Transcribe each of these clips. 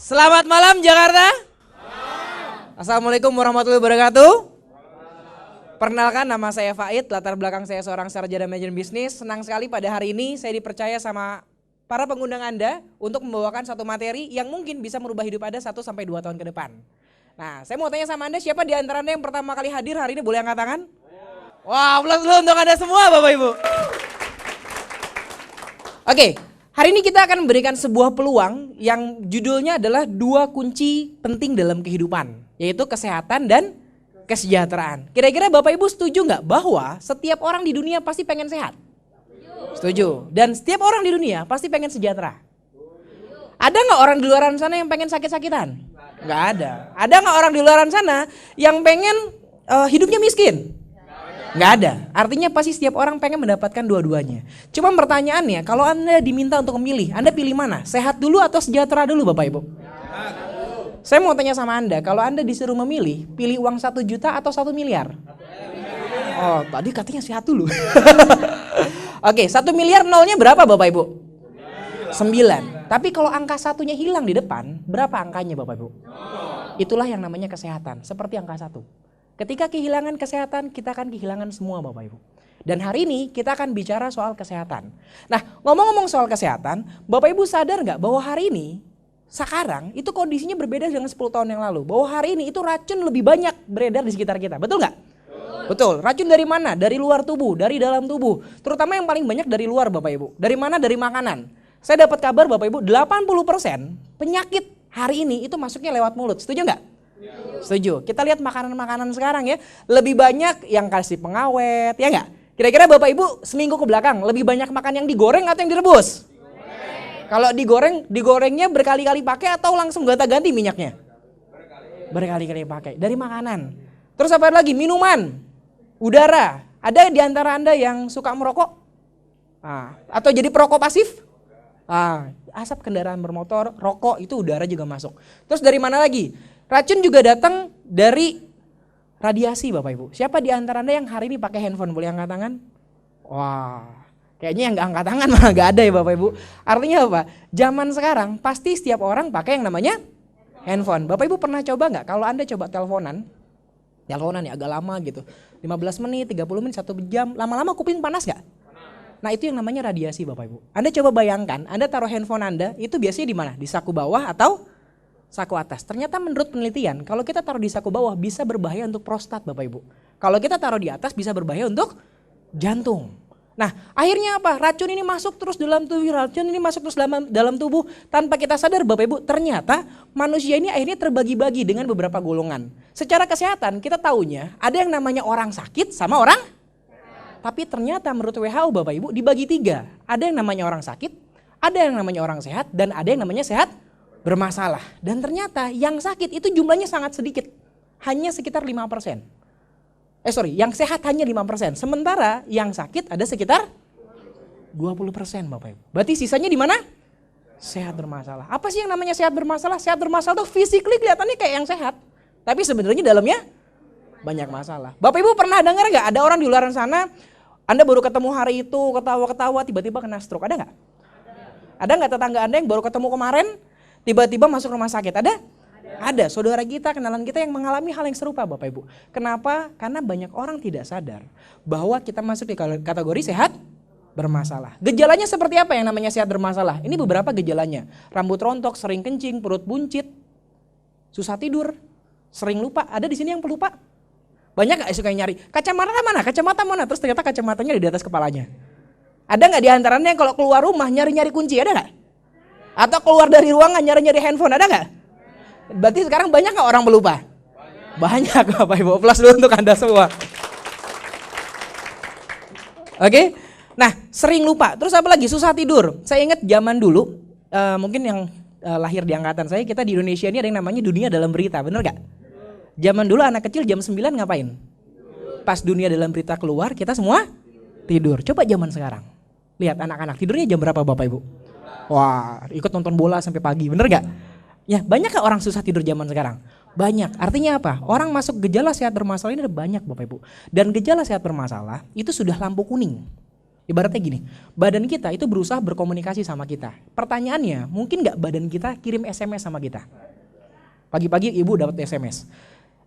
Selamat malam Jakarta. Assalamualaikum warahmatullahi wabarakatuh. Perkenalkan, nama saya Faid, latar belakang saya seorang sarjana manajemen bisnis. Senang sekali pada hari ini saya dipercaya sama para pengundang Anda untuk membawakan satu materi yang mungkin bisa merubah hidup Anda 1-2 tahun ke depan. Nah, saya mau tanya sama Anda, siapa di antara Anda yang pertama kali hadir hari ini, boleh angkat tangan? Wah, aplaus dulu untuk Anda semua Bapak Ibu. Oke, hari ini kita akan memberikan sebuah peluang yang judulnya adalah 2 kunci penting dalam kehidupan, yaitu kesehatan dan kesejahteraan. Kira-kira Bapak Ibu setuju nggak bahwa setiap orang di dunia pasti pengen sehat? Setuju. Dan setiap orang di dunia pasti pengen sejahtera. Ada nggak orang di luar sana yang pengen sakit-sakitan? Nggak ada. Ada nggak orang di luar sana yang pengen hidupnya miskin? Nggak ada. Artinya pasti setiap orang pengen mendapatkan dua-duanya. Cuma pertanyaannya, kalau Anda diminta untuk memilih, Anda pilih mana? Sehat dulu atau sejahtera dulu Bapak Ibu? Saya mau tanya sama Anda, kalau Anda disuruh memilih, pilih uang 1 juta atau 1 miliar? Oh, tadi katanya sehat dulu. Oke, 1 miliar nolnya berapa Bapak Ibu? 9. Tapi kalau angka satunya hilang di depan, berapa angkanya Bapak Ibu? Itulah yang namanya kesehatan, seperti angka 1. Ketika kehilangan kesehatan, kita akan kehilangan semua Bapak Ibu. Dan hari ini kita akan bicara soal kesehatan. Nah, ngomong-ngomong soal kesehatan, Bapak Ibu sadar nggak bahwa hari ini, sekarang itu kondisinya berbeda dengan 10 tahun yang lalu. Bahwa hari ini itu racun lebih banyak beredar di sekitar kita, betul nggak? Betul. Racun dari mana? Dari luar tubuh, dari dalam tubuh. Terutama yang paling banyak dari luar Bapak Ibu. Dari mana? Dari makanan. Saya dapat kabar Bapak Ibu, 80% penyakit hari ini itu masuknya lewat mulut. Setuju nggak? Setuju. Kita lihat makanan-makanan sekarang ya. Lebih banyak yang kasih pengawet, ya nggak? Kira-kira Bapak Ibu seminggu ke belakang lebih banyak makan yang digoreng atau yang direbus? Kalau digorengnya berkali-kali pakai atau langsung gonta-ganti minyaknya? Berkali-kali pakai. Dari makanan. Terus apa lagi? Minuman, udara. Ada di antara Anda yang suka merokok? Atau jadi perokok pasif? Asap kendaraan bermotor, rokok, itu udara juga masuk. Terus dari mana lagi? Racun juga datang dari radiasi Bapak Ibu. Siapa di antara Anda yang hari ini pakai handphone? Boleh angkat tangan? Wah. Kayaknya yang gak angkat tangan malah gak ada ya Bapak Ibu. Artinya apa? Zaman sekarang pasti setiap orang pakai yang namanya handphone. Bapak Ibu pernah coba gak? Kalau Anda coba teleponan ya agak lama gitu. 15 menit, 30 menit, 1 jam. Lama-lama kuping panas gak? Nah itu yang namanya radiasi Bapak Ibu. Anda coba bayangkan, Anda taruh handphone Anda itu biasanya di mana? Di saku bawah atau saku atas. Ternyata menurut penelitian, kalau kita taruh di saku bawah bisa berbahaya untuk prostat Bapak Ibu. Kalau kita taruh di atas bisa berbahaya untuk jantung. Nah akhirnya apa? Racun ini masuk terus dalam tubuh, tanpa kita sadar Bapak Ibu, ternyata manusia ini akhirnya terbagi-bagi dengan beberapa golongan. Secara kesehatan kita taunya ada yang namanya orang sakit sama orang, tapi ternyata menurut WHO Bapak Ibu dibagi 3. Ada yang namanya orang sakit, ada yang namanya orang sehat, dan ada yang namanya sehat bermasalah. Dan ternyata yang sakit itu jumlahnya sangat sedikit, hanya sekitar 5%. Yang sehat hanya 5%. Sementara yang sakit ada sekitar 20% Bapak Ibu. Berarti sisanya di mana? Sehat bermasalah. Apa sih yang namanya sehat bermasalah? Sehat bermasalah tuh physically kelihatannya kayak yang sehat, tapi sebenarnya dalamnya banyak masalah. Bapak Ibu pernah dengar nggak ada orang di luar sana, Anda baru ketemu hari itu, ketawa-ketawa, tiba-tiba kena stroke, ada nggak? Ada nggak tetangga Anda yang baru ketemu kemarin, tiba-tiba masuk rumah sakit, ada? Ada, saudara kita, kenalan kita yang mengalami hal yang serupa Bapak Ibu. Kenapa? Karena banyak orang tidak sadar bahwa kita masuk di kategori sehat bermasalah. Gejalanya seperti apa yang namanya sehat bermasalah? Ini beberapa gejalanya. Rambut rontok, sering kencing, perut buncit, susah tidur, sering lupa. Ada di sini yang pelupa? Banyak gak suka nyari? Kacamata mana? Terus ternyata kacamatanya di atas kepalanya. Ada gak di antaranya yang kalau keluar rumah nyari-nyari kunci? Ada gak? Atau keluar dari ruangan nyari-nyari handphone? Ada gak? Berarti sekarang banyak gak orang pelupa? Banyak Bapak Ibu. Plus dulu untuk Anda semua. Oke. Nah sering lupa. Terus apa lagi? Susah tidur. Saya ingat zaman dulu, mungkin yang lahir di angkatan saya, kita di Indonesia ini ada yang namanya dunia dalam berita. Bener gak? Zaman dulu anak kecil jam 9 ngapain? Pas dunia dalam berita keluar kita semua tidur. Coba zaman sekarang. Lihat anak-anak tidurnya jam berapa Bapak Ibu? Wah ikut nonton bola sampai pagi. Bener gak? Ya banyak gak orang susah tidur zaman sekarang? Banyak. Artinya apa? Orang masuk gejala sehat bermasalah ini ada banyak Bapak Ibu. Dan gejala sehat bermasalah itu sudah lampu kuning. Ibaratnya gini, badan kita itu berusaha berkomunikasi sama kita. Pertanyaannya, mungkin nggak badan kita kirim SMS sama kita? Pagi-pagi ibu dapat SMS.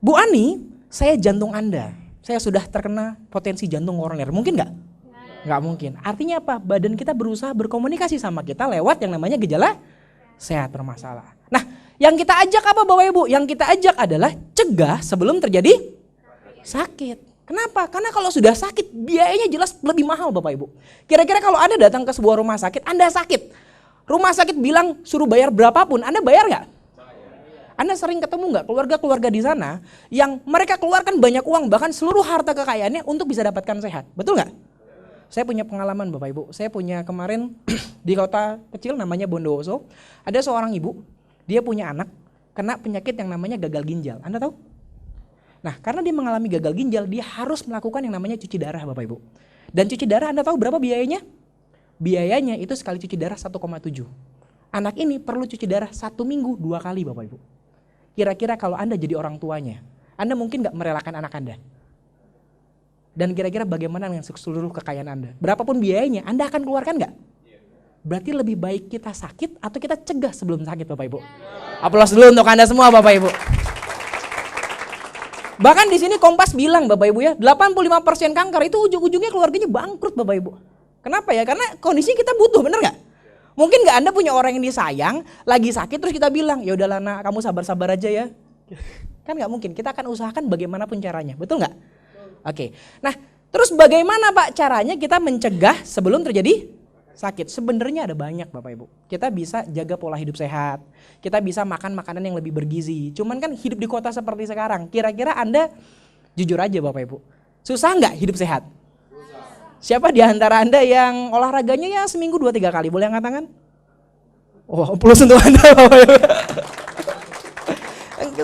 Bu Ani, saya jantung Anda. Saya sudah terkena potensi jantung koroner. Mungkin nggak? Nggak mungkin. Artinya apa? Badan kita berusaha berkomunikasi sama kita lewat yang namanya gejala sehat bermasalah. Nah, yang kita ajak apa Bapak Ibu? Yang kita ajak adalah cegah sebelum terjadi sakit. Kenapa? Karena kalau sudah sakit biayanya jelas lebih mahal Bapak Ibu. Kira-kira kalau Anda datang ke sebuah rumah sakit, Anda sakit. Rumah sakit bilang suruh bayar berapapun, Anda bayar nggak? Anda sering ketemu nggak keluarga-keluarga di sana yang mereka keluarkan banyak uang, bahkan seluruh harta kekayaannya untuk bisa dapatkan sehat. Betul nggak? Saya punya pengalaman Bapak Ibu. Saya punya kemarin di kota kecil namanya Bondowoso. Ada seorang ibu, dia punya anak kena penyakit yang namanya gagal ginjal. Anda tahu? Nah, karena dia mengalami gagal ginjal, dia harus melakukan yang namanya cuci darah Bapak Ibu. Dan cuci darah Anda tahu berapa biayanya? Biayanya itu sekali cuci darah 1,7. Anak ini perlu cuci darah 1 minggu 2 kali Bapak Ibu. Kira-kira kalau Anda jadi orang tuanya, Anda mungkin gak merelakan anak Anda? Dan kira-kira bagaimana dengan seluruh kekayaan Anda? Berapapun biayanya, Anda akan keluarkan gak? Berarti lebih baik kita sakit atau kita cegah sebelum sakit Bapak Ibu? Aplaus dulu untuk Anda semua Bapak Ibu. Bahkan di sini Kompas bilang Bapak Ibu ya, 85% kanker itu ujung-ujungnya keluarganya bangkrut Bapak Ibu. Kenapa ya? Karena kondisi kita butuh, bener gak? Mungkin gak Anda punya orang yang disayang, lagi sakit terus kita bilang, ya udahlah nak, kamu sabar-sabar aja ya. Kan gak mungkin, kita akan usahakan bagaimanapun caranya, betul gak? Oke, nah terus bagaimana Pak caranya kita mencegah sebelum terjadi sakit? Sebenarnya ada banyak Bapak Ibu. Kita bisa jaga pola hidup sehat, kita bisa makan makanan yang lebih bergizi. Cuman kan hidup di kota seperti sekarang, kira-kira Anda jujur aja Bapak Ibu, susah nggak hidup sehat? Siapa di antara Anda yang olahraganya ya seminggu 2-3 kali? Boleh angkat tangan? Oh, plus untuk Anda Bapak Ibu.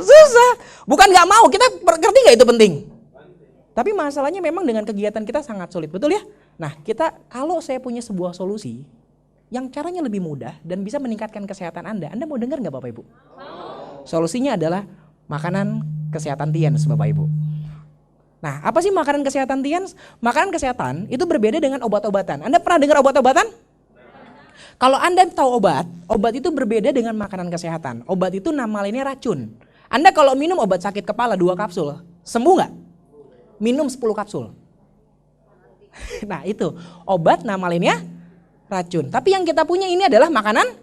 Susah, bukan nggak mau, kita ngerti nggak itu penting? Tapi masalahnya memang dengan kegiatan kita sangat sulit, betul ya? Nah, kalau saya punya sebuah solusi yang caranya lebih mudah dan bisa meningkatkan kesehatan Anda mau dengar nggak Bapak Ibu? Solusinya adalah makanan kesehatan Tiens Bapak Ibu. Nah, apa sih makanan kesehatan Tiens? Makanan kesehatan itu berbeda dengan obat-obatan. Anda pernah dengar obat-obatan? Kalau Anda tahu obat itu berbeda dengan makanan kesehatan. Obat itu nama lainnya racun. Anda kalau minum obat sakit kepala 2 kapsul, sembuh nggak? Minum 10 kapsul. Nah itu, obat nama lainnya racun. Tapi yang kita punya ini adalah makanan.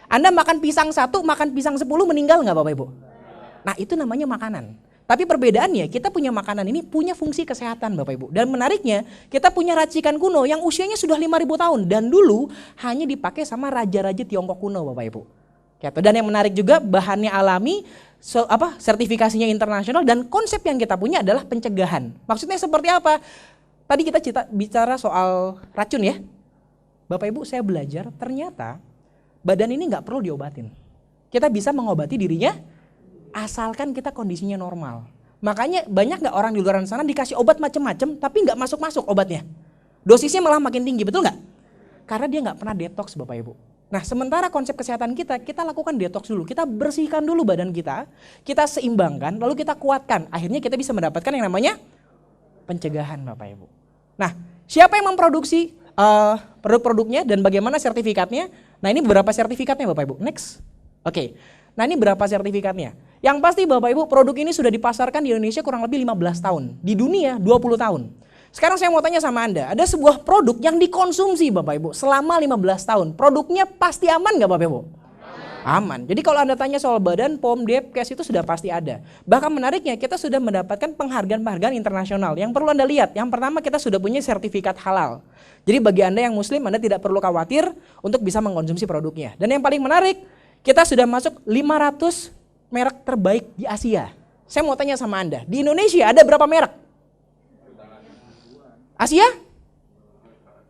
Anda makan pisang 1, makan pisang 10 meninggal nggak Bapak Ibu? Nah itu namanya makanan. Tapi perbedaannya kita punya makanan ini punya fungsi kesehatan Bapak Ibu. Dan menariknya kita punya racikan kuno yang usianya sudah 5.000 tahun. Dan dulu hanya dipakai sama raja-raja Tiongkok kuno Bapak Ibu. Dan yang menarik juga bahannya alami, sertifikasinya internasional, dan konsep yang kita punya adalah pencegahan. Maksudnya seperti apa? Tadi kita bicara soal racun ya. Bapak Ibu saya belajar ternyata badan ini gak perlu diobatin. Kita bisa mengobati dirinya asalkan kita kondisinya normal. Makanya banyak gak orang di luar sana dikasih obat macam-macam tapi gak masuk-masuk obatnya. Dosisnya malah makin tinggi, betul gak? Karena dia gak pernah detox Bapak Ibu. Nah sementara konsep kesehatan kita lakukan detox dulu. Kita bersihkan dulu badan kita seimbangkan, lalu kita kuatkan. Akhirnya kita bisa mendapatkan yang namanya pencegahan Bapak Ibu. Nah siapa yang memproduksi produk-produknya dan bagaimana sertifikatnya? Nah ini beberapa sertifikatnya Bapak Ibu. Next. Oke. Nah ini berapa sertifikatnya? Yang pasti Bapak Ibu produk ini sudah dipasarkan di Indonesia kurang lebih 15 tahun. Di dunia 20 tahun. Sekarang saya mau tanya sama Anda, ada sebuah produk yang dikonsumsi Bapak Ibu selama 15 tahun. Produknya pasti aman nggak Bapak Ibu? Aman. Jadi kalau Anda tanya soal Badan POM, Depkes itu sudah pasti ada. Bahkan menariknya kita sudah mendapatkan penghargaan-penghargaan internasional. Yang perlu Anda lihat, yang pertama kita sudah punya sertifikat halal. Jadi bagi Anda yang muslim, Anda tidak perlu khawatir untuk bisa mengkonsumsi produknya. Dan yang paling menarik, kita sudah masuk 500 merek terbaik di Asia. Saya mau tanya sama Anda, di Indonesia ada berapa merek? Asia?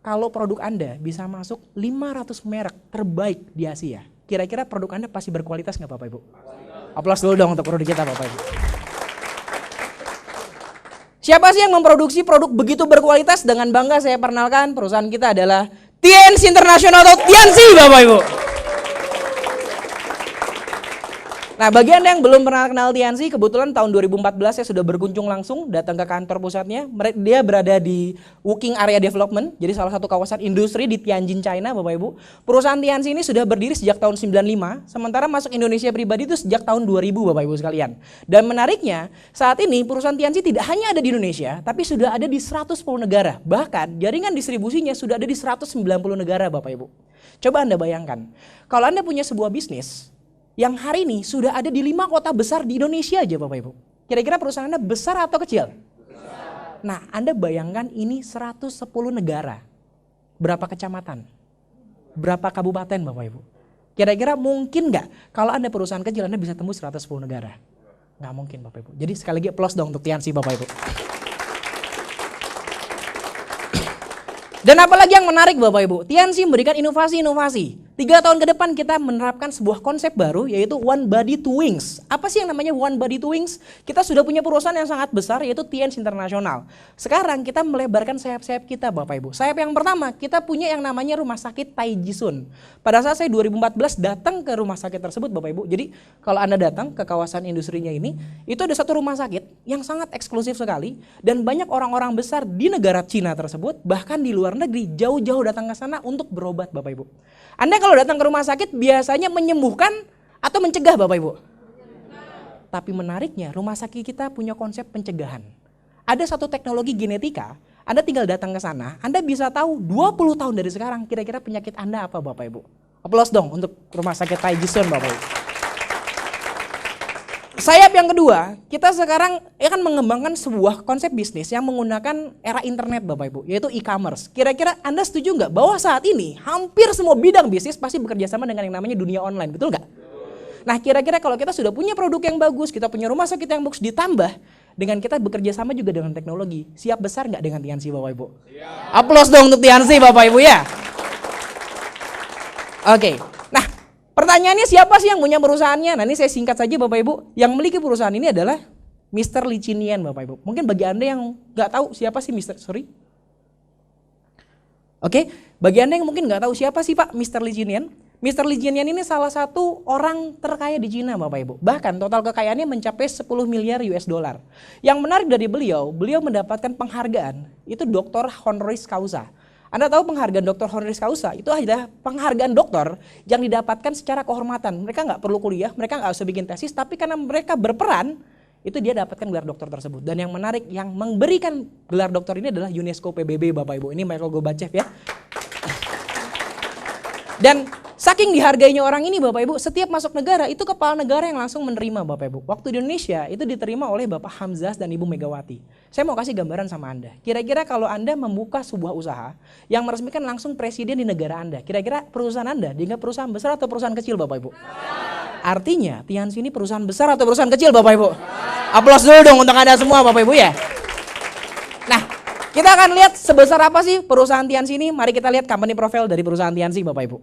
Kalau produk Anda bisa masuk 500 merek terbaik di Asia, kira-kira produk Anda pasti berkualitas nggak Bapak Ibu? Aplaus dulu dong untuk produk kita Bapak Ibu. Siapa sih yang memproduksi produk begitu berkualitas? Dengan bangga saya perkenalkan perusahaan kita adalah Tiens International atau Tiansi Bapak Ibu. Nah, bagi Anda yang belum pernah kenal Tianxi, kebetulan tahun 2014 saya sudah berkunjung langsung datang ke kantor pusatnya. Dia berada di Working Area Development, jadi salah satu kawasan industri di Tianjin, China, Bapak Ibu. Perusahaan Tianxi ini sudah berdiri sejak tahun 95, sementara masuk Indonesia pribadi itu sejak tahun 2000, Bapak Ibu sekalian. Dan menariknya, saat ini perusahaan Tianxi tidak hanya ada di Indonesia, tapi sudah ada di 110 negara. Bahkan jaringan distribusinya sudah ada di 190 negara, Bapak Ibu. Coba Anda bayangkan, kalau Anda punya sebuah bisnis yang hari ini sudah ada di 5 kota besar di Indonesia aja, Bapak Ibu. Kira-kira perusahaan Anda besar atau kecil? Besar. Nah, Anda bayangkan ini 110 negara. Berapa kecamatan? Berapa kabupaten, Bapak Ibu? Kira-kira mungkin nggak kalau Anda perusahaan kecil Anda bisa tembus 110 negara? Nggak mungkin, Bapak Ibu. Jadi sekali lagi applause dong untuk Tianxi, Bapak Ibu. Dan apalagi yang menarik, Bapak Ibu, Tianxi memberikan inovasi-inovasi. 3 tahun ke depan kita menerapkan sebuah konsep baru, yaitu One Body Two Wings. Apa sih yang namanya One Body Two Wings? Kita sudah punya perusahaan yang sangat besar, yaitu Tianxi International. Sekarang kita melebarkan sayap-sayap kita, Bapak Ibu. Sayap yang pertama, kita punya yang namanya Rumah Sakit Taijisun. Pada saat saya 2014 datang ke rumah sakit tersebut, Bapak Ibu. Jadi kalau Anda datang ke kawasan industrinya ini, itu ada satu rumah sakit yang sangat eksklusif sekali. Dan banyak orang-orang besar di negara Cina tersebut, bahkan di luar negeri, jauh-jauh datang ke sana untuk berobat, Bapak Ibu. Anda kalau datang ke rumah sakit biasanya menyembuhkan atau mencegah, Bapak Ibu? Tapi menariknya rumah sakit kita punya konsep pencegahan. Ada satu teknologi genetika, Anda tinggal datang ke sana, Anda bisa tahu 20 tahun dari sekarang kira-kira penyakit Anda apa, Bapak Ibu. Aplaus dong untuk rumah sakit Taijisun, Bapak Ibu. Sayap yang kedua, kita sekarang akan mengembangkan sebuah konsep bisnis yang menggunakan era internet, Bapak Ibu, yaitu e-commerce. Kira-kira Anda setuju nggak bahwa saat ini hampir semua bidang bisnis pasti bekerja sama dengan yang namanya dunia online, betul nggak? Nah, kira-kira kalau kita sudah punya produk yang bagus, kita punya rumah sakit yang bagus, ditambah dengan kita bekerja sama juga dengan teknologi, siap besar nggak dengan Tianxi, Bapak Ibu? Siap. Aplaus dong untuk Tianxi, Bapak Ibu ya. Oke. Pertanyaannya siapa sih yang punya perusahaannya? Nah, ini saya singkat saja, Bapak Ibu. Yang memiliki perusahaan ini adalah Mr. Li Chinian, Bapak Ibu. Mungkin bagi Anda yang nggak tahu siapa sih Oke, bagi Anda yang mungkin nggak tahu siapa sih Pak Mr. Li Chinian? Mr. Li Chinian ini salah satu orang terkaya di Cina, Bapak Ibu. Bahkan total kekayaannya mencapai 10 miliar US dollar. Yang menarik dari beliau mendapatkan penghargaan, itu Doktor Honoris Causa. Anda tahu penghargaan doktor honoris causa itu adalah penghargaan dokter yang didapatkan secara kehormatan. Mereka nggak perlu kuliah, mereka nggak usah bikin tesis, tapi karena mereka berperan, itu dia dapatkan gelar dokter tersebut. Dan yang menarik, yang memberikan gelar dokter ini adalah UNESCO PBB, Bapak Ibu. Ini Michael Gorbachev ya. Dan saking dihargainya orang ini, Bapak Ibu, setiap masuk negara itu kepala negara yang langsung menerima, Bapak Ibu. Waktu di Indonesia itu diterima oleh Bapak Hamzah dan Ibu Megawati. Saya mau kasih gambaran sama Anda. Kira-kira kalau Anda membuka sebuah usaha yang meresmikan langsung presiden di negara Anda, kira-kira perusahaan Anda dianggap perusahaan besar atau perusahaan kecil, Bapak Ibu? Artinya Tianxi ini perusahaan besar atau perusahaan kecil, Bapak Ibu? Aplaus dulu dong untuk Anda semua, Bapak Ibu ya. Nah, kita akan lihat sebesar apa sih perusahaan Tianxi ini. Mari kita lihat company profile dari perusahaan Tianxi, Bapak Ibu.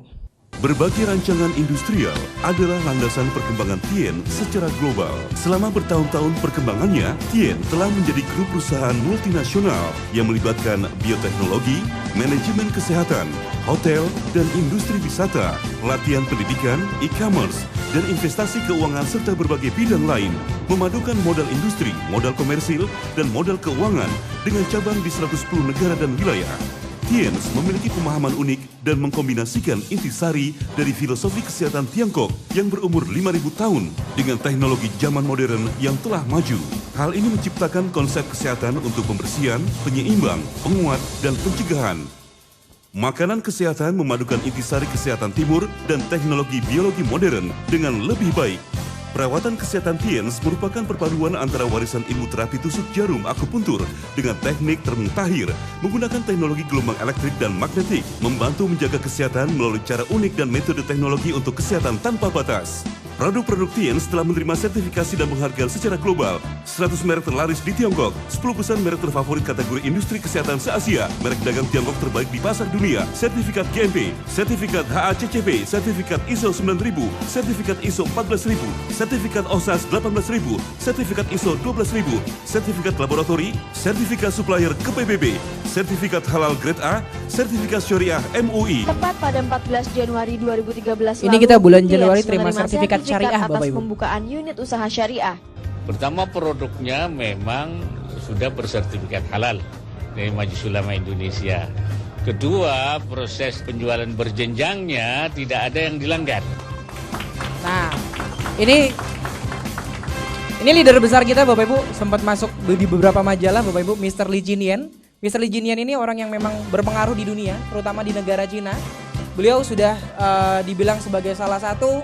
Berbagai rancangan industrial adalah landasan perkembangan Tien secara global. Selama bertahun-tahun perkembangannya, Tien telah menjadi grup perusahaan multinasional yang melibatkan bioteknologi, manajemen kesehatan, hotel, dan industri wisata, pelatihan pendidikan, e-commerce, dan investasi keuangan serta berbagai bidang lain, memadukan modal industri, modal komersil, dan modal keuangan dengan cabang di 110 negara dan wilayah. Tiens memiliki pemahaman unik dan mengkombinasikan intisari dari filosofi kesehatan Tiongkok yang berumur 5.000 tahun dengan teknologi zaman modern yang telah maju. Hal ini menciptakan konsep kesehatan untuk pembersihan, penyeimbang, penguat, dan pencegahan. Makanan kesehatan memadukan intisari kesehatan timur dan teknologi biologi modern dengan lebih baik. Perawatan kesehatan Tiens merupakan perpaduan antara warisan ilmu terapi tusuk jarum akupuntur dengan teknik termutahir menggunakan teknologi gelombang elektrik dan magnetik, membantu menjaga kesehatan melalui cara unik dan metode teknologi untuk kesehatan tanpa batas. Produk-produk Tiens telah menerima sertifikasi dan penghargaan secara global. 100 merek terlaris di Tiongkok, 10 perusahaan merek terfavorit kategori industri kesehatan se-Asia, merek dagang Tiongkok terbaik di pasar dunia, sertifikat GMP, sertifikat HACCP, sertifikat ISO 9000, sertifikat ISO 14000, sertifikat OSAS 18000, sertifikat ISO 12000, sertifikat laboratori, sertifikat supplier ke PBB, sertifikat halal grade A, sertifikat syariah MUI. Tepat pada 14 Januari 2013 ini kita bulan Januari terima sertifikat syariah, atas Bapak Ibu? pembukaan unit usaha syariah. Pertama, produknya memang sudah bersertifikat halal dari Majelis Ulama Indonesia. Kedua, proses penjualan berjenjangnya tidak ada yang dilanggar. Nah, ini leader besar kita Bapak Ibu, sempat masuk di beberapa majalah Bapak Ibu, Mr. Li Jinian. Mr. Li Jinian ini orang yang memang berpengaruh di dunia, terutama di negara Cina. Beliau sudah dibilang sebagai salah satu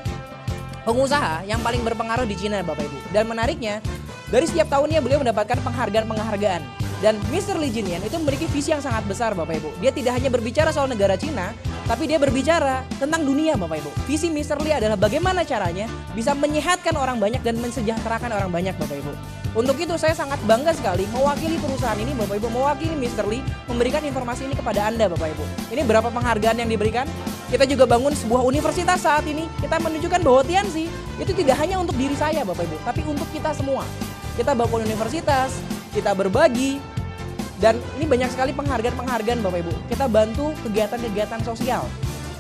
pengusaha yang paling berpengaruh di Cina Bapak Ibu. Dan menariknya, dari setiap tahunnya beliau mendapatkan penghargaan-penghargaan. Dan Mr. Li Jinian itu memiliki visi yang sangat besar Bapak Ibu. Dia tidak hanya berbicara soal negara Cina, tapi dia berbicara tentang dunia Bapak Ibu. Visi Mr. Li adalah bagaimana caranya bisa menyehatkan orang banyak dan mensejahterakan orang banyak Bapak Ibu. Untuk itu saya sangat bangga sekali mewakili perusahaan ini Bapak Ibu, mewakili Mr. Li memberikan informasi ini kepada Anda Bapak Ibu. Ini berapa penghargaan yang diberikan? Kita juga bangun sebuah universitas saat ini. Kita menunjukkan bahwa Tianzi itu tidak hanya untuk diri saya Bapak Ibu, tapi untuk kita semua. Kita bangun universitas, kita berbagi, dan ini banyak sekali penghargaan-penghargaan Bapak Ibu. Kita bantu kegiatan-kegiatan sosial.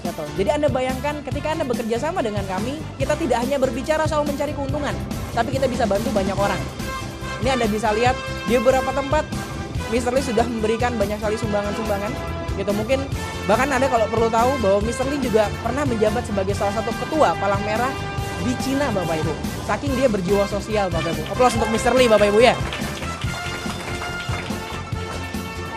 Gitu. Jadi Anda bayangkan ketika Anda bekerja sama dengan kami, kita tidak hanya berbicara soal mencari keuntungan, tapi kita bisa bantu banyak orang. Ini Anda bisa lihat di beberapa tempat Mr. Li sudah memberikan banyak sekali sumbangan-sumbangan. Gitu mungkin bahkan Anda kalau perlu tahu bahwa Mr. Li juga pernah menjabat sebagai salah satu ketua Palang Merah di Cina Bapak Ibu. Saking dia berjiwa sosial Bapak Ibu. Aplaus untuk Mr. Li Bapak Ibu ya.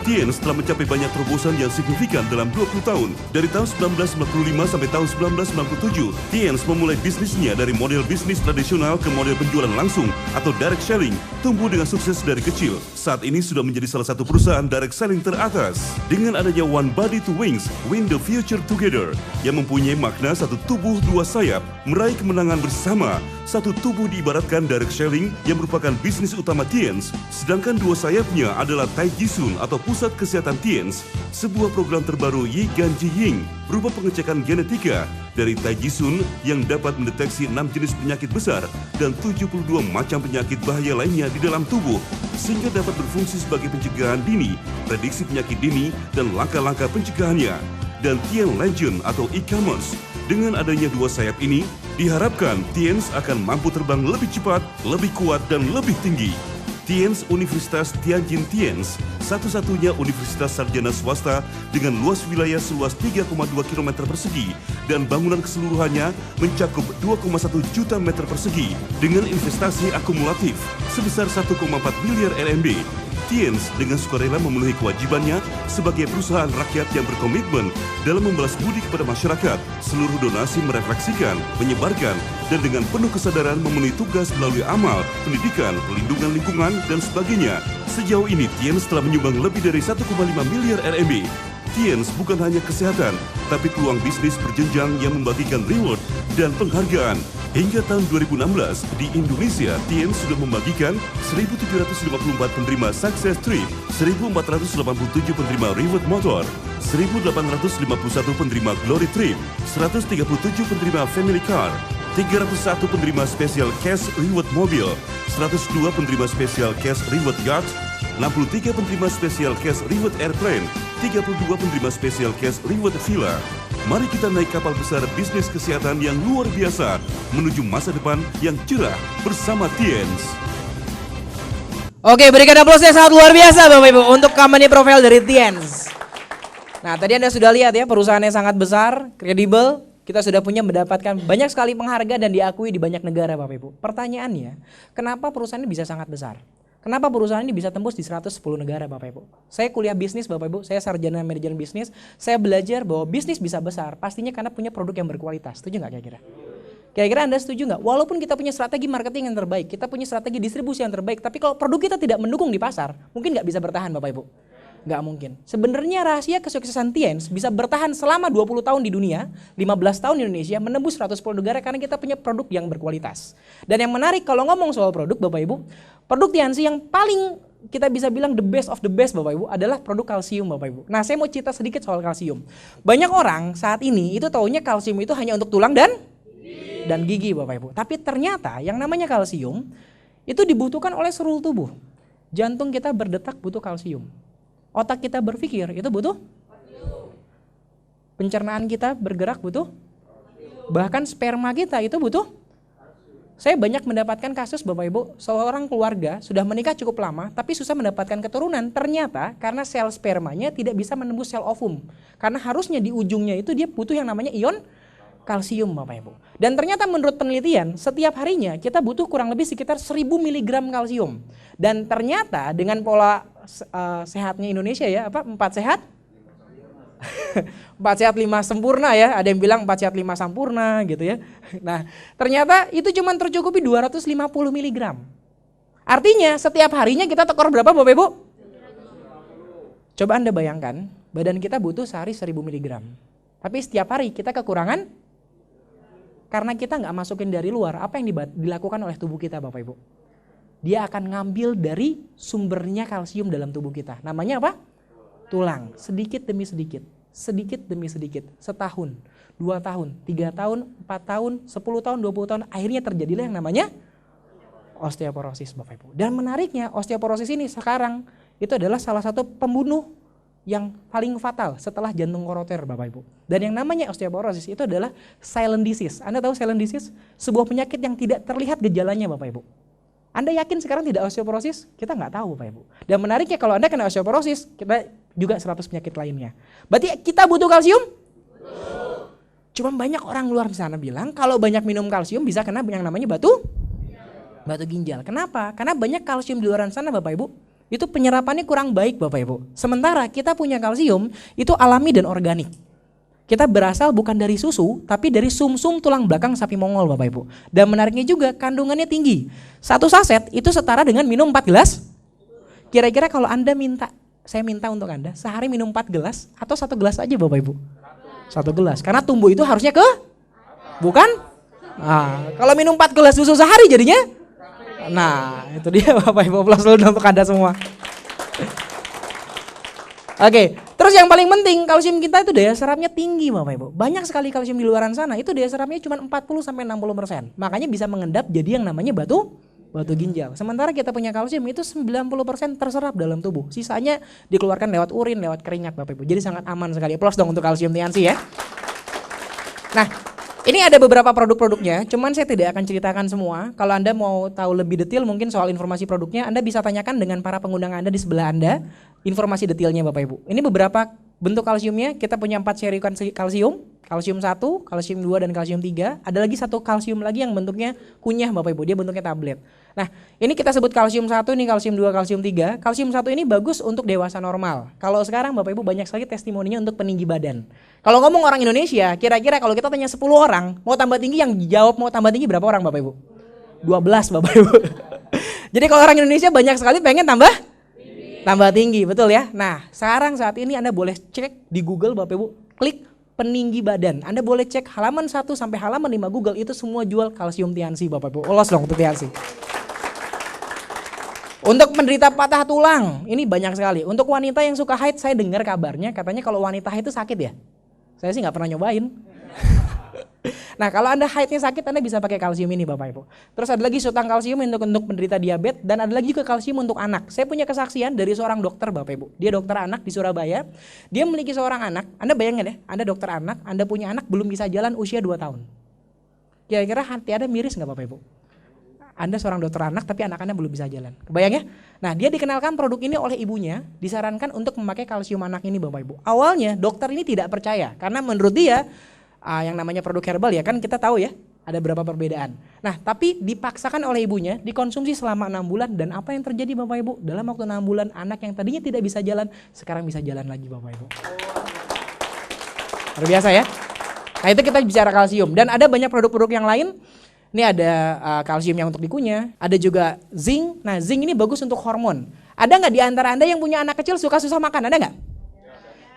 Tienz telah mencapai banyak terobosan yang signifikan dalam 20 tahun. Dari tahun 1995 sampai tahun 1997, Tienz memulai bisnisnya dari model bisnis tradisional ke model penjualan langsung atau direct selling, tumbuh dengan sukses dari kecil. Saat ini sudah menjadi salah satu perusahaan direct selling teratas. Dengan adanya One Body Two Wings, Win the Future Together, yang mempunyai makna satu tubuh dua sayap, meraih kemenangan bersama. Satu tubuh diibaratkan direct selling yang merupakan bisnis utama Tienz, sedangkan dua sayapnya adalah Taijisun atau Pusat Kesehatan Tienz, sebuah program terbaru Yi Ganji Ying berupa pengecekan genetika dari Taijisun yang dapat mendeteksi 6 jenis penyakit besar dan 72 macam penyakit bahaya lainnya di dalam tubuh, sehingga dapat berfungsi sebagai pencegahan dini, prediksi penyakit dini, dan langkah-langkah pencegahannya. Dan Tien Legend atau e-commerce. Dengan adanya dua sayap ini, diharapkan Tienz akan mampu terbang lebih cepat, lebih kuat, dan lebih tinggi. Tienz Universitas Tianjin Tienz, satu-satunya universitas sarjana swasta dengan luas wilayah seluas 3,2 km persegi dan bangunan keseluruhannya mencakup 2,1 juta meter persegi dengan investasi akumulatif sebesar 1,4 miliar RMB. Tienz dengan sukarela memenuhi kewajibannya sebagai perusahaan rakyat yang berkomitmen dalam membalas budi kepada masyarakat. Seluruh donasi merefleksikan, menyebarkan, dan dengan penuh kesadaran memenuhi tugas melalui amal, pendidikan, pelindungan lingkungan, dan sebagainya. Sejauh ini Tienz telah menyumbang lebih dari 1,5 miliar RMB. Tienz bukan hanya kesehatan, tapi peluang bisnis berjenjang yang membagikan reward dan penghargaan. Hingga tahun 2016, di Indonesia, Tienz sudah membagikan 1.754 penerima Success Trip, 1.487 penerima Reward Motor, 1.851 penerima Glory Trip, 137 penerima Family Car, 301 penerima Special Cash Reward Mobil, 102 penerima Special Cash Reward Yacht, 63 penerima Special Cash Reward Airplane, 32 penerima Special Cash Reward Villa. Mari kita naik kapal besar bisnis kesehatan yang luar biasa menuju masa depan yang cerah bersama Tienz. Oke, berikan aplaus yang sangat luar biasa Bapak Ibu untuk company profile dari Tienz. Nah, tadi Anda sudah lihat ya, perusahaannya sangat besar, kredibel. Kita sudah punya mendapatkan banyak sekali penghargaan dan diakui di banyak negara Bapak Ibu. Pertanyaannya, kenapa perusahaan ini bisa sangat besar? Kenapa perusahaan ini bisa tembus di 110 negara Bapak Ibu? Saya kuliah bisnis Bapak Ibu, saya sarjana manajemen bisnis. Saya belajar bahwa bisnis bisa besar pastinya karena punya produk yang berkualitas. Setuju nggak kira-kira? Kira-kira Anda setuju nggak? Walaupun kita punya strategi marketing yang terbaik, kita punya strategi distribusi yang terbaik, tapi kalau produk kita tidak mendukung di pasar, mungkin nggak bisa bertahan Bapak Ibu. Nggak mungkin. Sebenarnya rahasia kesuksesan Tienz bisa bertahan selama 20 tahun di dunia, 15 tahun di Indonesia, menembus 110 negara karena kita punya produk yang berkualitas. Dan yang menarik kalau ngomong soal produk Bapak Ibu, produk Tienz yang paling kita bisa bilang the best of the best Bapak Ibu adalah produk kalsium Bapak Ibu. Nah, saya mau cerita sedikit soal kalsium. Banyak orang saat ini itu taunya kalsium itu hanya untuk tulang dan gigi Bapak Ibu. Tapi ternyata yang namanya kalsium itu dibutuhkan oleh seluruh tubuh. Jantung kita berdetak butuh kalsium. Otak kita berpikir itu butuh. Pencernaan kita bergerak butuh. Bahkan sperma kita itu butuh Saya banyak mendapatkan kasus Bapak Ibu, seorang keluarga sudah menikah cukup lama tapi susah mendapatkan keturunan. Ternyata karena sel spermanya tidak bisa menembus sel ovum. Karena harusnya di ujungnya itu dia butuh yang namanya ion kalsium Bapak Ibu. Dan ternyata menurut penelitian setiap harinya kita butuh kurang lebih sekitar 1000 mg kalsium. Dan ternyata dengan pola sehatnya Indonesia ya, 4 sehat 4 sehat 5 sempurna ya, ada yang bilang 4 sehat 5 sampurna gitu ya. Nah ternyata itu cuma tercukupi 250 mg. Artinya setiap harinya kita tekor berapa Bapak Ibu? Coba Anda bayangkan, badan kita butuh sehari 1000 mg. Tapi setiap hari kita kekurangan karena kita nggak masukin dari luar. Apa yang dilakukan oleh tubuh kita Bapak Ibu? Dia akan ngambil dari sumbernya kalsium dalam tubuh kita. Namanya apa? Tulang, sedikit demi sedikit, setahun, 2 tahun, 3 tahun, 4 tahun, 10 tahun, 20 tahun, akhirnya terjadilah yang namanya osteoporosis Bapak Ibu. Dan menariknya osteoporosis ini sekarang itu adalah salah satu pembunuh yang paling fatal setelah jantung koroner Bapak Ibu. Dan yang namanya osteoporosis itu adalah silent disease. Anda tahu silent disease? Sebuah penyakit yang tidak terlihat gejalanya Bapak Ibu. Anda yakin sekarang tidak osteoporosis? Kita nggak tahu Bapak Ibu. Dan menariknya kalau Anda kena osteoporosis, kita juga 100 penyakit lainnya. Berarti kita butuh kalsium? Cuma banyak orang luar sana bilang kalau banyak minum kalsium bisa kena yang namanya batu ginjal. Kenapa? Karena banyak kalsium di luar sana Bapak Ibu. Itu penyerapannya kurang baik Bapak Ibu. Sementara kita punya kalsium itu alami dan organik. Kita berasal bukan dari susu, tapi dari sumsum tulang belakang sapi Mongol Bapak Ibu. Dan menariknya juga kandungannya tinggi. 1 saset itu setara dengan minum 4 gelas. Kira-kira kalau Anda saya minta untuk Anda sehari minum 4 gelas atau 1 gelas aja Bapak Ibu? 1 gelas. Karena tumbuh itu harusnya bukan? Nah, kalau minum 4 gelas susu sehari jadinya? Nah, itu dia Bapak Ibu, plus dulu untuk Anda semua. Oke, terus yang paling penting kalsium kita itu daya serapnya tinggi Bapak Ibu. Banyak sekali kalsium di luaran sana itu daya serapnya cuma 40-60%. Makanya bisa mengendap jadi yang namanya batu ginjal. Sementara kita punya kalsium itu 90% terserap dalam tubuh. Sisanya dikeluarkan lewat urin, lewat keringat Bapak Ibu. Jadi sangat aman sekali. Plus dong untuk kalsium Tiansi ya. Nah, ini ada beberapa produk-produknya, cuman saya tidak akan ceritakan semua. Kalau Anda mau tahu lebih detail mungkin soal informasi produknya, Anda bisa tanyakan dengan para pengundang Anda di sebelah Anda, informasi detailnya Bapak Ibu. Ini beberapa bentuk kalsiumnya, kita punya 4 seri kalsium, kalsium 1, kalsium 2, dan kalsium 3. Ada lagi satu kalsium lagi yang bentuknya kunyah Bapak Ibu, dia bentuknya tablet. Nah, ini kita sebut kalsium 1, ini kalsium 2, kalsium 3. Kalsium 1 ini bagus untuk dewasa normal. Kalau sekarang Bapak Ibu banyak sekali testimoninya untuk peninggi badan. Kalau ngomong orang Indonesia, kira-kira kalau kita tanya 10 orang, mau tambah tinggi, yang jawab mau tambah tinggi berapa orang Bapak Ibu? 12 Bapak Ibu. Jadi kalau orang Indonesia banyak sekali pengen tambah tinggi, betul ya? Nah, sekarang saat ini Anda boleh cek di Google Bapak Ibu, klik peninggi badan. Anda boleh cek halaman 1 sampai halaman 5 Google, itu semua jual kalsium Tiansi Bapak Ibu. Ulas dong untuk Tiansi. Untuk penderita patah tulang, ini banyak sekali. Untuk wanita yang suka haid, saya dengar kabarnya katanya kalau wanita haid itu sakit ya. Saya sih nggak pernah nyobain. Nah, kalau Anda haidnya sakit, Anda bisa pakai kalsium ini Bapak Ibu. Terus ada lagi sultan kalsium untuk penderita diabetes, dan ada lagi juga kalsium untuk anak. Saya punya kesaksian dari seorang dokter Bapak Ibu. Dia dokter anak di Surabaya. Dia memiliki seorang anak. Anda bayangin ya, Anda dokter anak, Anda punya anak belum bisa jalan usia 2 tahun. Kira-kira hati Anda miris nggak Bapak Ibu? Anda seorang dokter anak tapi anak Anda belum bisa jalan. Kebayang ya? Nah, dia dikenalkan produk ini oleh ibunya, disarankan untuk memakai kalsium anak ini Bapak Ibu. Awalnya dokter ini tidak percaya karena menurut dia yang namanya produk herbal ya kan kita tahu ya ada beberapa perbedaan. Nah, tapi dipaksakan oleh ibunya, dikonsumsi selama 6 bulan, dan apa yang terjadi Bapak Ibu? Dalam waktu 6 bulan anak yang tadinya tidak bisa jalan sekarang bisa jalan lagi Bapak Ibu. Luar biasa ya. Nah, itu kita bicara kalsium, dan ada banyak produk-produk yang lain. Ini ada kalsium yang untuk dikunyah, ada juga zinc. Nah, zinc ini bagus untuk hormon. Ada nggak di antara Anda yang punya anak kecil suka susah makan? Ada nggak?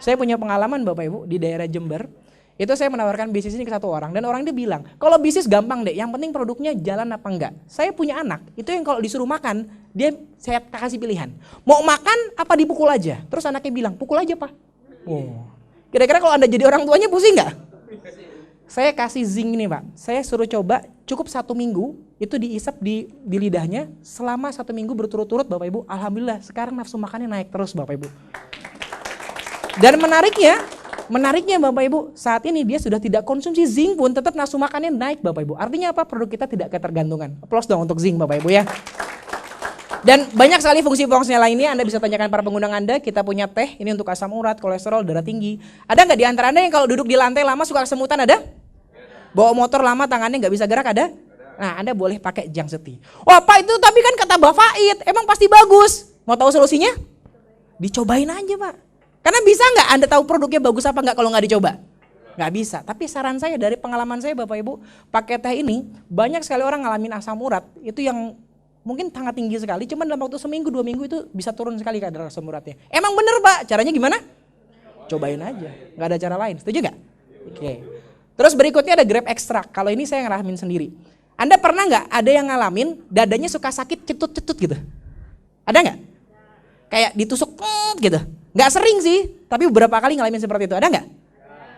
Saya punya pengalaman Bapak Ibu di daerah Jember. Itu saya menawarkan bisnis ini ke satu orang, dan orang itu bilang, kalau bisnis gampang deh, yang penting produknya jalan apa enggak. Saya punya anak, itu yang kalau disuruh makan, saya kasih pilihan. Mau makan apa dipukul aja? Terus anaknya bilang, pukul aja Pak. Oh. Kira-kira kalau Anda jadi orang tuanya pusing nggak? Saya kasih zinc ini Pak, saya suruh coba cukup 1 minggu, itu diisap di lidahnya, selama 1 minggu berturut-turut Bapak Ibu, alhamdulillah sekarang nafsu makannya naik terus Bapak Ibu. Dan menariknya, Menariknya Bapak Ibu, saat ini dia sudah tidak konsumsi zinc pun tetap nafsu makannya naik Bapak Ibu. Artinya apa? Produk kita tidak ketergantungan. Aplaus dong untuk zinc Bapak Ibu ya. Dan banyak sekali fungsi-fungsi lainnya, Anda bisa tanyakan para pengguna Anda. Kita punya teh, ini untuk asam urat, kolesterol, darah tinggi. Ada nggak di antara Anda yang kalau duduk di lantai lama suka kesemutan, ada? Bawa motor lama tangannya nggak bisa gerak, ada? Nah, Anda boleh pakai Jang Seti. Wah Pak, itu tapi kan kata Mbak Faid, emang pasti bagus. Mau tahu solusinya? Dicobain aja Pak. Karena bisa nggak Anda tahu produknya bagus apa nggak kalau nggak dicoba? Nggak bisa. Tapi saran saya dari pengalaman saya Bapak Ibu, pakai teh ini banyak sekali orang ngalamin asam urat itu yang mungkin sangat tinggi sekali. Cuman dalam waktu seminggu 2 minggu itu bisa turun sekali kadar asam uratnya. Emang bener Pak? Caranya gimana? Cobain aja. Nggak ada cara lain. Setuju nggak? Oke. Terus berikutnya ada Grape Extract. Kalau ini saya ngalamin sendiri. Anda pernah nggak ada yang ngalamin dadanya suka sakit cetut-cetut gitu? Ada nggak? Kayak ditusuk gitu. Nggak sering sih, tapi beberapa kali ngalamin seperti itu. Ada nggak?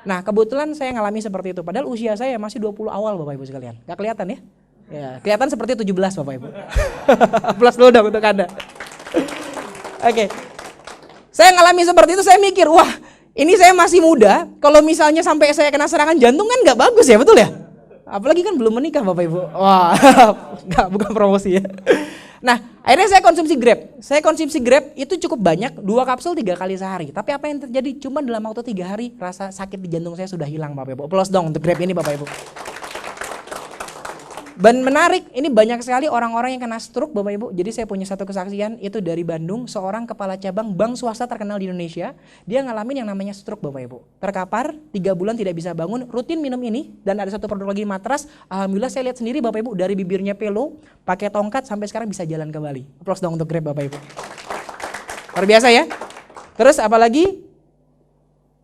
Nah kebetulan saya ngalami seperti itu. Padahal usia saya masih 20 awal Bapak Ibu sekalian. Nggak kelihatan ya? Ya kelihatan seperti 17 Bapak Ibu. Plus dulu dong untuk Anda. Oke. Saya ngalami seperti itu, saya mikir, wah ini saya masih muda. Kalau misalnya sampai saya kena serangan jantung kan nggak bagus ya, betul ya? Apalagi kan belum menikah Bapak Ibu. Wah, bukan promosi ya. Nah, akhirnya saya konsumsi Grape. Saya konsumsi Grape itu cukup banyak, 2 kapsul 3 kali sehari. Tapi apa yang terjadi? Cuma dalam waktu 3 hari rasa sakit di jantung saya sudah hilang Bapak Ibu. Aplaus dong untuk Grape ini Bapak Ibu. Dan menarik, ini banyak sekali orang-orang yang kena stroke Bapak Ibu. Jadi saya punya satu kesaksian, itu dari Bandung, seorang kepala cabang bank swasta terkenal di Indonesia. Dia ngalamin yang namanya stroke Bapak Ibu. Terkapar, 3 bulan tidak bisa bangun, rutin minum ini. Dan ada satu produk lagi matras, alhamdulillah saya lihat sendiri Bapak Ibu, dari bibirnya pelo, pakai tongkat sampai sekarang bisa jalan kembali. Aplaus dong untuk Grape Bapak Ibu. Luar biasa ya. Terus apalagi?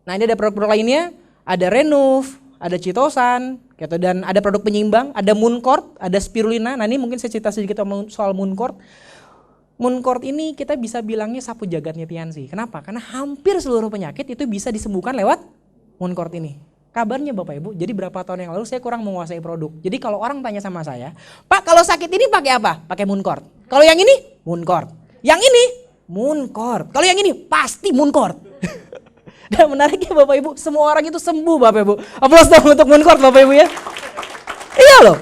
Nah ini ada produk-produk lainnya, ada Renuf, ada Citosan, gitu, dan ada produk penyeimbang, ada Mooncort, ada Spirulina. Nah ini mungkin saya cerita sedikit soal Mooncort. Mooncort ini kita bisa bilangnya sapu jagatnya Tiansi. Kenapa? Karena hampir seluruh penyakit itu bisa disembuhkan lewat Mooncort ini. Kabarnya Bapak Ibu, jadi berapa tahun yang lalu saya kurang menguasai produk. Jadi kalau orang tanya sama saya, Pak kalau sakit ini pakai apa? Pakai Mooncort. Kalau yang ini, Mooncort. Yang ini, Mooncort. Kalau yang ini, pasti Mooncort. Dan menariknya Bapak Ibu, semua orang itu sembuh Bapak Ibu. Aplaus dong untuk Mooncort Bapak Ibu ya. Iya loh.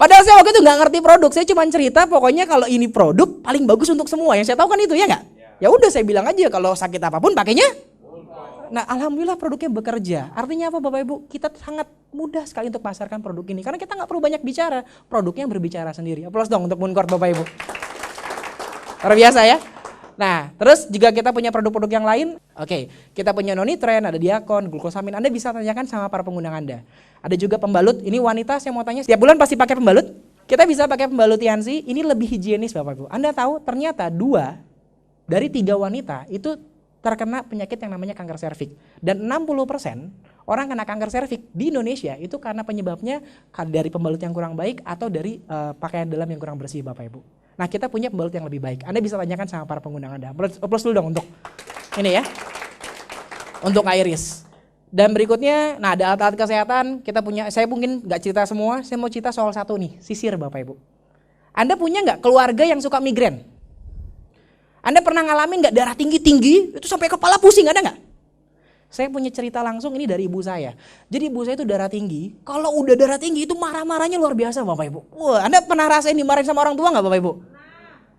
Padahal saya waktu itu nggak ngerti produk, saya cuma cerita pokoknya kalau ini produk paling bagus untuk semua. Yang saya tahu kan itu ya nggak? Ya udah saya bilang aja kalau sakit apapun pakainya. Nah alhamdulillah produknya bekerja. Artinya apa Bapak Ibu? Kita sangat mudah sekali untuk pasarkan produk ini. Karena kita nggak perlu banyak bicara, produknya berbicara sendiri. Aplaus dong untuk Mooncort Bapak Ibu. Luar biasa ya. Nah, terus juga kita punya produk-produk yang lain. Oke, kita punya Nonitren, ada Diakon, glukosamin. Anda bisa tanyakan sama para pengguna Anda. Ada juga pembalut. Ini wanita saya mau tanya, setiap bulan pasti pakai pembalut? Kita bisa pakai pembalut Tiansi. Ini lebih higienis Bapak Ibu. Anda tahu ternyata 2 dari 3 wanita itu terkena penyakit yang namanya kanker serviks. Dan 60% orang kena kanker serviks di Indonesia itu karena penyebabnya dari pembalut yang kurang baik atau dari pakaian dalam yang kurang bersih Bapak Ibu. Nah kita punya pembalut yang lebih baik. Anda bisa tanyakan sama para pengguna Anda. Aplaus dulu dong untuk ini ya. Untuk Iris. Dan berikutnya, nah ada alat-alat kesehatan. Kita punya, saya mungkin nggak cerita semua. Saya mau cerita soal satu nih, sisir Bapak Ibu. Anda punya nggak keluarga yang suka migrain? Anda pernah ngalamin nggak darah tinggi-tinggi? Itu sampai kepala pusing, ada nggak? Saya punya cerita langsung ini dari ibu saya. Jadi ibu saya itu darah tinggi. Kalau udah darah tinggi itu marah-marahnya luar biasa Bapak Ibu. Wah, Anda pernah rasain dimarahin sama orang tua nggak Bapak Ibu?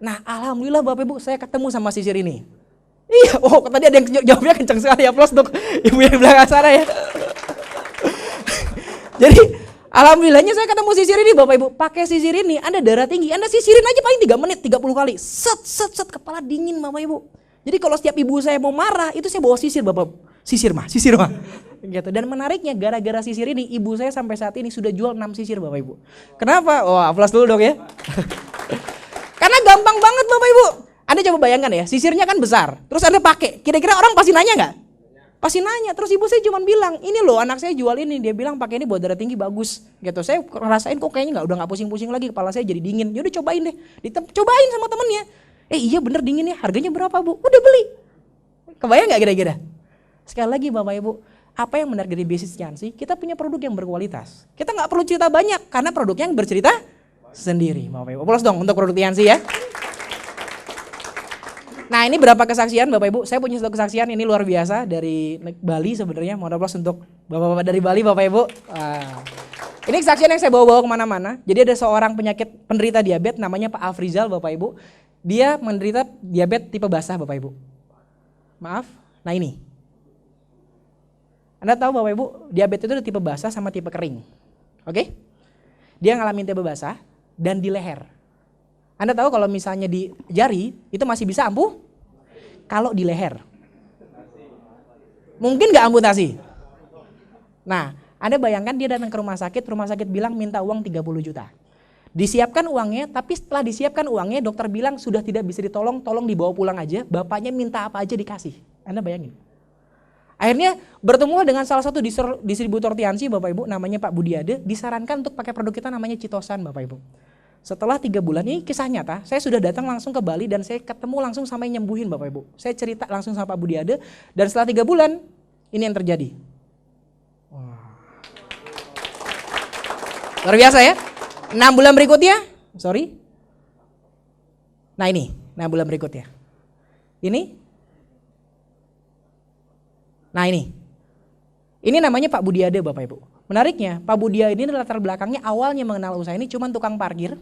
Nah, alhamdulillah Bapak Ibu saya ketemu sama sisir ini. Iya, oh tadi ada yang jawabnya kencang sekali. Aplaus untuk ibu yang belakang sana ya. Jadi alhamdulillahnya saya ketemu sisir ini Bapak Ibu. Pakai sisir ini Anda darah tinggi, Anda sisirin aja paling 3 menit, 30 kali. Set set set kepala dingin Bapak Ibu. Jadi kalau setiap ibu saya mau marah itu saya bawa sisir Bapak. Sisir mah. Gitu. Dan menariknya gara-gara sisir ini ibu saya sampai saat ini sudah jual 6 sisir Bapak Ibu. Kenapa? Wah, aplaus dulu dong ya. Karena gampang banget Bapak Ibu. Anda coba bayangkan ya, sisirnya kan besar. Terus Anda pakai. Kira-kira orang pasti nanya nggak? Pasti nanya. Terus ibu saya cuma bilang, ini loh anak saya jual ini. Dia bilang pakai ini buat darah tinggi bagus. Gitu. Saya ngerasain kok kayaknya udah nggak pusing-pusing lagi. Kepala saya jadi dingin. Yaudah cobain deh. Cobain sama temennya. Iya bener dingin ya. Harganya berapa Bu? Udah beli. Kebayang nggak kira-kira? Sekali lagi Bapak Ibu, apa yang menarik dari bisnis Tiansi? Kita punya produk yang berkualitas. Kita nggak perlu cerita banyak karena produknya yang bercerita sendiri Bapak Ibu. Aplaus dong untuk produk Tiansi ya. Nah ini berapa kesaksian Bapak Ibu? Saya punya satu kesaksian ini luar biasa dari Bali sebenarnya. Mohon aplaus untuk Bapak-Bapak dari Bali Bapak Ibu. Wah. Ini kesaksian yang saya bawa-bawa kemana-mana. Jadi ada seorang penderita diabetes namanya Pak Afrizal Bapak Ibu. Dia menderita diabetes tipe basah Bapak Ibu. Maaf, nah ini. Anda tahu Bapak Ibu, diabetes itu ada tipe basah sama tipe kering. Oke? Dia ngalamin tipe basah dan di leher. Anda tahu kalau misalnya di jari itu masih bisa ampuh? Kalau di leher. Mungkin gak amputasi? Nah, Anda bayangkan dia datang ke rumah sakit bilang minta uang 30 juta. Disiapkan uangnya, tapi setelah disiapkan uangnya dokter bilang sudah tidak bisa ditolong, tolong dibawa pulang aja. Bapaknya minta apa aja dikasih. Anda bayangin. Akhirnya bertemu dengan salah satu distributor Tiansi Bapak Ibu namanya Pak Budiade, disarankan untuk pakai produk kita namanya Citosan Bapak Ibu. Setelah 3 bulan, ini kisah nyata, saya sudah datang langsung ke Bali dan saya ketemu langsung sama yang nyembuhin Bapak Ibu. Saya cerita langsung sama Pak Budiade dan setelah 3 bulan ini yang terjadi. Wah. Luar biasa ya. 6 bulan berikutnya, nah ini 6 bulan berikutnya. Ini namanya Pak Budiade Bapak Ibu. Menariknya Pak Budiade ini latar belakangnya awalnya mengenal usaha ini cuma tukang parkir.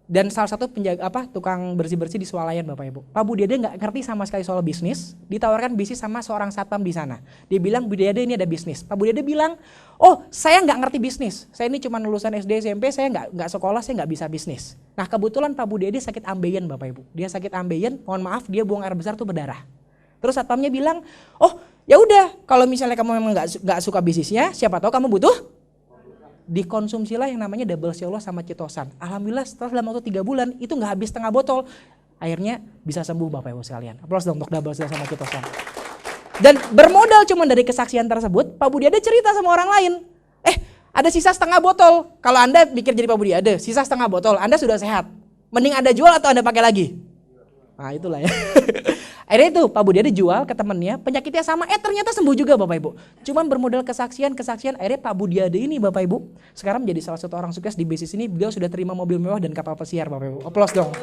Dan salah satu tukang bersih-bersih di swalayan Bapak Ibu. Pak Budiade nggak ngerti sama sekali soal bisnis, ditawarkan bisnis sama seorang satpam di sana. Dia bilang Budiade ini ada bisnis. Pak Budiade bilang, oh saya nggak ngerti bisnis, saya ini cuma lulusan SD SMP, saya nggak sekolah, saya nggak bisa bisnis. Nah kebetulan Pak Budiade sakit ambeien Bapak Ibu. Dia sakit ambeien, mohon maaf dia buang air besar tuh berdarah. Terus satpamnya bilang, oh ya udah kalau misalnya kamu memang nggak suka bisnisnya, siapa tahu kamu butuh. Dikonsumsilah yang namanya double Siolo sama Citosan. Alhamdulillah setelah dalam waktu 3 bulan itu nggak habis setengah botol. Akhirnya bisa sembuh Bapak Ibu sekalian. Aplaus dong untuk double Siolo sama Citosan. Dan bermodal cuma dari kesaksian tersebut, Pak Budiade cerita sama orang lain. Ada sisa setengah botol. Kalau Anda mikir jadi Pak Budiade, sisa setengah botol, Anda sudah sehat. Mending Anda jual atau Anda pakai lagi? Nah itulah ya. Akhirnya itu Pak Budiade jual ke temennya, penyakitnya sama, ternyata sembuh juga Bapak Ibu. Cuman bermodal kesaksian, akhirnya Pak Budiade ini Bapak Ibu, sekarang menjadi salah satu orang sukses di bisnis ini, beliau sudah terima mobil mewah dan kapal pesiar Bapak Ibu. Aplaus dong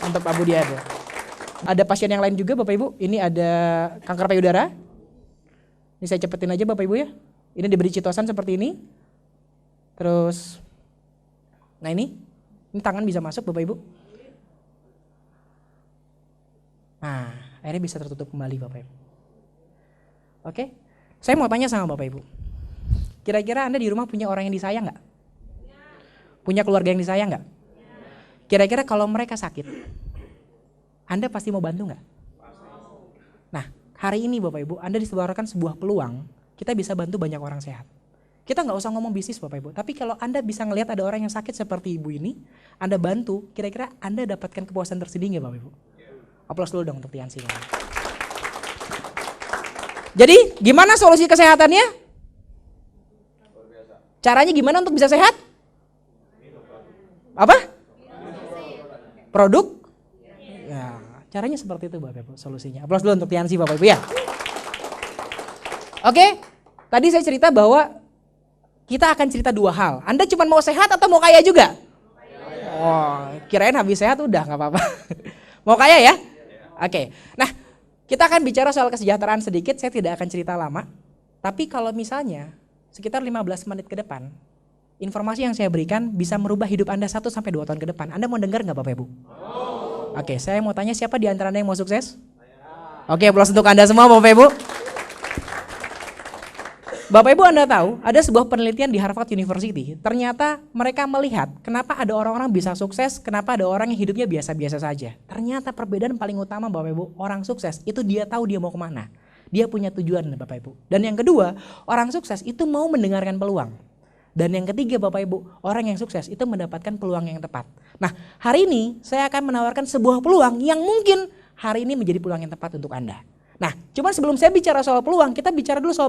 untuk Pak Budiade. Ada pasien yang lain juga Bapak Ibu, ini ada kanker payudara. Ini saya cepetin aja Bapak Ibu ya. Ini diberi Citosan seperti ini. Terus, nah ini tangan bisa masuk Bapak Ibu. Nah, akhirnya bisa tertutup kembali Bapak Ibu. Oke, saya mau tanya sama Bapak Ibu. Kira-kira Anda di rumah punya orang yang disayang nggak? Punya keluarga yang disayang nggak? Kira-kira kalau mereka sakit, Anda pasti mau bantu nggak? Nah, hari ini Bapak Ibu, Anda ditawarkan sebuah peluang, kita bisa bantu banyak orang sehat. Kita nggak usah ngomong bisnis Bapak Ibu, tapi kalau Anda bisa ngelihat ada orang yang sakit seperti Ibu ini, Anda bantu, kira-kira Anda dapatkan kepuasan tersendiri nggak Bapak Ibu? Aplaus dulu dong untuk Tiansi. Jadi gimana solusi kesehatannya? Caranya gimana untuk bisa sehat? Apa? Produk? Ya, caranya seperti itu Bapak Ibu solusinya. Aplaus dulu untuk Tiansi Bapak Ibu ya. Oke, tadi saya cerita bahwa kita akan cerita 2 hal. Anda cuma mau sehat atau mau kaya juga? Oh, kirain habis sehat udah nggak apa-apa. Mau kaya ya? Oke, nah kita akan bicara soal kesejahteraan sedikit, saya tidak akan cerita lama. Tapi kalau misalnya sekitar 15 menit ke depan, informasi yang saya berikan bisa merubah hidup Anda 1-2 tahun ke depan. Anda mau dengar nggak Bapak Ibu? Oke, saya mau tanya siapa di antara Anda yang mau sukses? Oke, aplaus untuk Anda semua Bapak Ibu. Bapak Ibu Anda tahu ada sebuah penelitian di Harvard University. Ternyata mereka melihat kenapa ada orang-orang bisa sukses, kenapa ada orang yang hidupnya biasa-biasa saja. Ternyata perbedaan paling utama Bapak Ibu, orang sukses itu dia tahu dia mau kemana. Dia punya tujuan Bapak Ibu. Dan yang kedua, orang sukses itu mau mendengarkan peluang. Dan yang ketiga Bapak Ibu, orang yang sukses itu mendapatkan peluang yang tepat. Nah hari ini saya akan menawarkan sebuah peluang yang mungkin hari ini menjadi peluang yang tepat untuk Anda. Nah cuma sebelum saya bicara soal peluang, kita bicara dulu soal